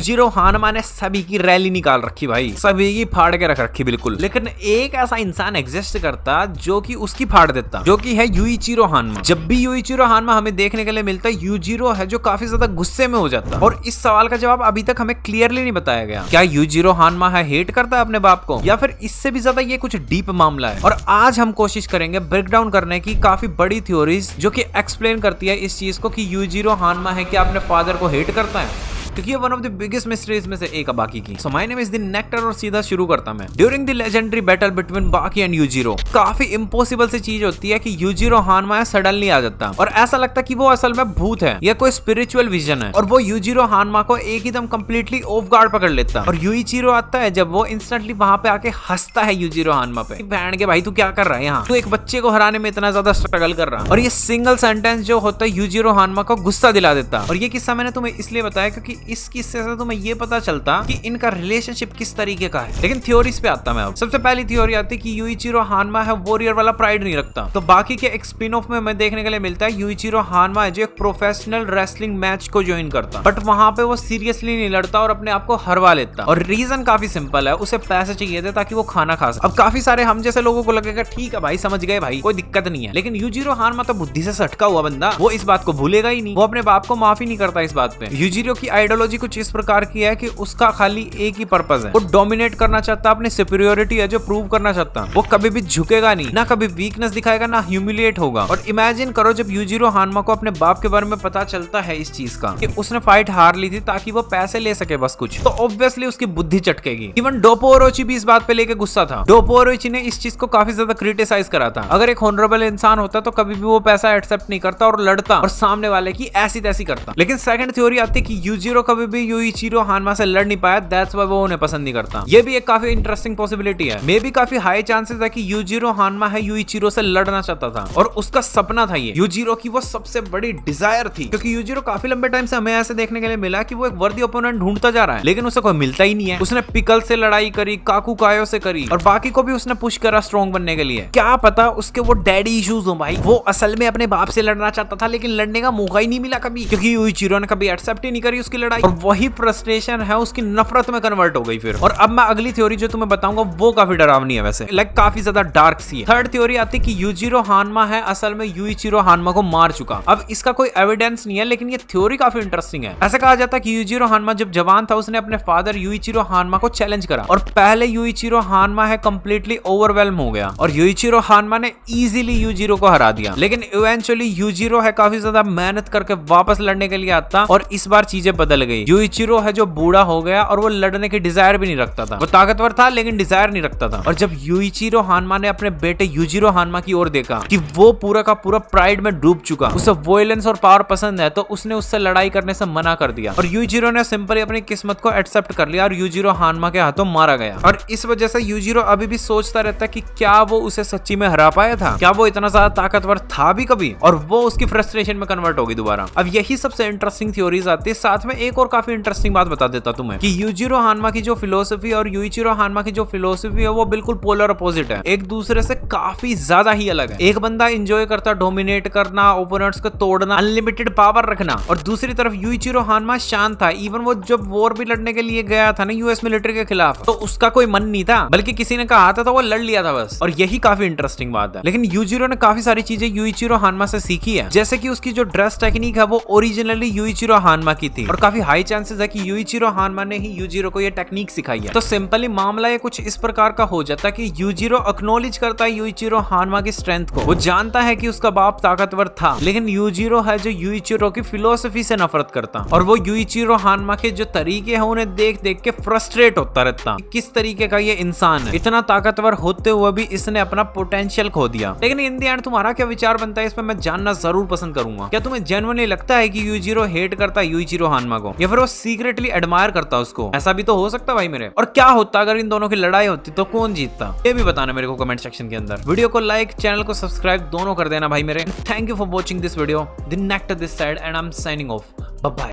Yujiro हानमा ने सभी की रैली निकाल रखी भाई, सभी की फाड़ के रख रखी बिल्कुल। लेकिन एक ऐसा इंसान एग्जिस्ट करता जो कि उसकी फाड़ देता, जो कि है यूइचिरो हानमा। जब भी यूइचिरो हानमा हमें देखने के लिए मिलता है, यूजिरो है जो काफी ज्यादा गुस्से में हो जाता है। और इस सवाल का जवाब अभी तक हमें क्लियरली नहीं बताया गया। क्या यूजिरो हानमा है हेट करता है अपने बाप को, या फिर इससे भी ज्यादा ये कुछ डीप मामला है। और आज हम कोशिश करेंगे ब्रेक डाउन करने की काफी बड़ी थ्योरीज जो कि एक्सप्लेन करती है इस चीज को कि यूजिरो हानमा है क्या अपने फादर को हेट करता है, क्योंकि ये one of the biggest mysteries में से एक है बाकी की। So my name is the nectar और सीधा शुरू करता मैं। During the legendary battle between बाकी एंड यूजिरो, काफी इम्पॉसिबल सी चीज होती है कि यूजिरो हानमा सडनली आ जाता और ऐसा लगता कि वो असल में भूत है या कोई स्पिरिचुअल विजन है, और वो यूजिरो हानमा को एक एकदम कंप्लीटली ऑफ गार्ड पकड़ लेता। और यूइचिरो आता है जब वो इंस्टेंटली वहां पे आके हंसता है यूजिरो हानमा पे, बहन के भाई तू क्या कर रहा है यहाँ, तू एक बच्चे को हराने में इतना ज्यादा स्ट्रगल कर रहा है। और ये सिंगल सेंटेंस जो होता है यूजिरो हानमा को गुस्सा दिला देता। और ये किस्सा मैंने तुम्हें इसलिए बताया क्योंकि इस किस्से से तुम्हें ये पता चलता कि इनका रिलेशनशिप किस तरीके का है। लेकिन थ्योरीज पे आता मैं अब। सबसे पहली थ्योरी आती है कि यूइचिरो हानमा है वॉरियर वाला प्राइड नहीं रखता। तो बाकी के एक स्पिन ऑफ में हमें देखने के लिए मिलता है यूइचिरो हानमा है जो एक प्रोफेशनल रेसलिंग मैच को ज्वाइन करता, बट वहां पे वो सीरियसली नहीं लड़ता और अपने आप को हरवा लेता। और रीजन काफी सिंपल है, उसे पैसे चाहिए थे ताकि वो खाना खा सके। अब काफी सारे हम जैसे लोगों को लगेगा ठीक है भाई समझ गए भाई कोई दिक्कत नहीं है, लेकिन यूजिरो हानमा तो बुद्धि से सटका हुआ बंदा, वो इस बात को भूलेगा ही नहीं। वो अपने बाप को माफी नहीं करता इस बात पे। यूजिरो की आइडियोलॉजी कुछ इस प्रकार की है कि उसका खाली एक ही पर्पस है, वो डोमिनेट करना चाहता, अपनी सुपीरियोरिटी है जो प्रूव करना चाहता। वो कभी भी झुकेगा नहीं, ना कभी वीकनेस दिखाएगा, ना ह्यूमिलिएट होगा। और इमेजिन करो जब यूजिरो हानमा को अपने बाप के बारे में पता चलता है इस चीज का कि उसने फाइट हार ली थी ताकि वो पैसे ले सके बस कुछ, तो ऑब्वियसली उसकी बुद्धि चटकेगी। इवन डोपो ओरोची भी इस बात पे लेके गुस्सा था। डोपो ओरोची ने इस चीज को काफी ज्यादा क्रिटिसाइज करा था। अगर एक ऑनरेबल इंसान होता तो कभी भी वो पैसा एक्सेप्ट नहीं करता और लड़ता और सामने वाले की ऐसी तैसी करता। लेकिन सेकंड थ्योरी आती है कि यूजिरो कभी भी यूइचिरो हानमा से लड़ नहीं पाया, दैट्स व्हाई वो उन्हें पसंद नहीं करता। ये भी एक काफी इंटरेस्टिंग पॉसिबिलिटी है। मे बी काफी हाई चांसेस है कि यूजिरो हानमा है यूइचिरो से लड़ना चाहता था और उसका सपना था ये। यूजिरो की वो सबसे बड़ी डिजायर थी, क्योंकि यूजिरो काफी लंबे टाइम से हमें ऐसे देखने के लिए मिला कि वो एक वर्दी ओपोनेंट ढूंढता जा रहा है, लेकिन उसे कोई मिलता ही नहीं है। उसने पिकल से लड़ाई करी, काकू कायो से करी, और बाकी को भी उसने पुश करा स्ट्रॉन्ग बनने के लिए। क्या पता उसके वो डैडी इश्यूज हो भाई, वो असल में अपने बाप से लड़ना चाहता था लेकिन लड़ने का मौका ही नहीं मिला कभी, क्योंकि यूइचिरो ने कभी एक्सेप्ट ही नहीं करी उसकी लड़ाई। और वही फ्रस्ट्रेशन है उसकी नफरत में कन्वर्ट हो गई फिर। और अब मैं अगली थ्योरी जो तुम्हें बताऊंगा वो काफी डरावनी है वैसे, लाइक काफी ज्यादा डार्क सी है। थर्ड थ्योरी आती है कि यूजिरो हानमा है असल में यूइचिरो हानमा को मार चुका। अब इसका कोई एविडेंस नहीं है, लेकिन ये थ्योरी काफी इंटरेस्टिंग है। ऐसा कहा जाता है कि यूजिरो हानमा जब जवान था उसने अपने फादर यूइचिरो हानमा को चैलेंज करा, और पहले यूइचिरो हानमा है कंप्लीटली ओवरवेल्म हो गया और यूइचिरो हानमा ने इजीली यूजिरो को हरा दिया। लेकिन इवेंचुअली यूजिरो है काफी ज्यादा मेहनत करके वापस लड़ने के लिए आता, और इस बार चीजें बदल गई। यूइचिरो है जो बूढ़ा हो गया और वो लड़ने की डिजायर भी नहीं रखता था। वो ताकतवर था लेकिन डिजायर नहीं रखता था। और जब यूइचिरो हानमा ने अपने बेटे यूजिरो हानमा की ओर देखा कि वो पूरा का पूरा प्राइड में डूब चुका, उसे वॉयलेंस और पावर पसंद है, तो उसने उससे लड़ाई करने से मना कर दिया। और यूजिरो ने सिंपली अपनी किस्मत को एक्सेप्ट कर लिया और यूजिरो हानमा के हाथों मारा गया। और इस वजह से यूजिरो अभी भी सोचता रहता कि क्या वो उसे सच्ची में हरा पाया था, क्या वो इतना ज्यादा ताकतवर था भी कभी, और वो उसकी फ्रस्ट्रेशन में कन्वर्ट होगी दोबारा। अब यही सबसे इंटरेस्टिंग थ्योरीज आती है। साथ में एक और काफी इंटरेस्टिंग बात बता देता तुम्हें कि यूजिरो हानमा की जो फिलोसफी और यूइचिरो हानमा की जो फिलोसफी है वो बिल्कुल पोलर अपोजिट है, एक दूसरे से काफी ज्यादा ही अलग है। एक बंदा एंजॉय करता डोमिनेट करना, ओपोनेंट्स को तोड़ना, अनलिमिटेड पावर रखना, और दूसरी तरफ यूइचिरो हानमा शांत था। इवन वो जब वॉर भी लड़ने के लिए गया था ना यूएस मिलिट्री के खिलाफ, तो उसका कोई मन नहीं था, बल्कि किसी ने कहा था तो वो लड़ लिया था बस। और यही काफी इंटरेस्टिंग बात है। लेकिन यूजिरो ने काफी सारी चीजें यूइचिरो हानमा से सीखी है, जैसे कि उसकी जो ड्रेस टेक्निक है वो ओरिजिनली यूइचिरो हानमा की थी, और काफी हाई चांसेस है कि यूइचिरो हानमा ने ही यूजिरो को ये टेक्निक सिखाई है। तो सिंपली मामला ये कुछ इस प्रकार का हो जाता है कि यूजिरो एक्नॉलेज करता है यूइचिरो हानमा की स्ट्रेंथ को। वो जानता है कि उसका बाप ताकतवर था, लेकिन यूजिरो है जो यूइचिरो की फिलोसफी से नफरत करता, और वो यूइचिरो हानमा के जो तरीके हैं उन्हें देख देख के फ्रस्ट्रेट होता रहता। किस तरीके का ये इंसान है, इतना ताकतवर होते हुए भी इसने अपना पोटेंशियल खो दिया। लेकिन इन दी एंड तुम्हारा क्या विचार बनता है इस पर मैं जानना जरूर पसंद करूंगा। क्या तुम्हें जेन्युइनली लगता है कि यूजिरो हेट करता है यूइचिरो हानमा को, या फिर वो सीक्रेटली एडमायर करता उसको? ऐसा भी तो हो सकता भाई मेरे। और क्या होता अगर इन दोनों की लड़ाई होती तो कौन जीतता, ये भी बताना मेरे को कमेंट सेक्शन के अंदर। वीडियो को लाइक, चैनल को सब्सक्राइब दोनों कर देना भाई मेरे। Thank you for watching this video. The nectar this side and I am signing off. Bye bye.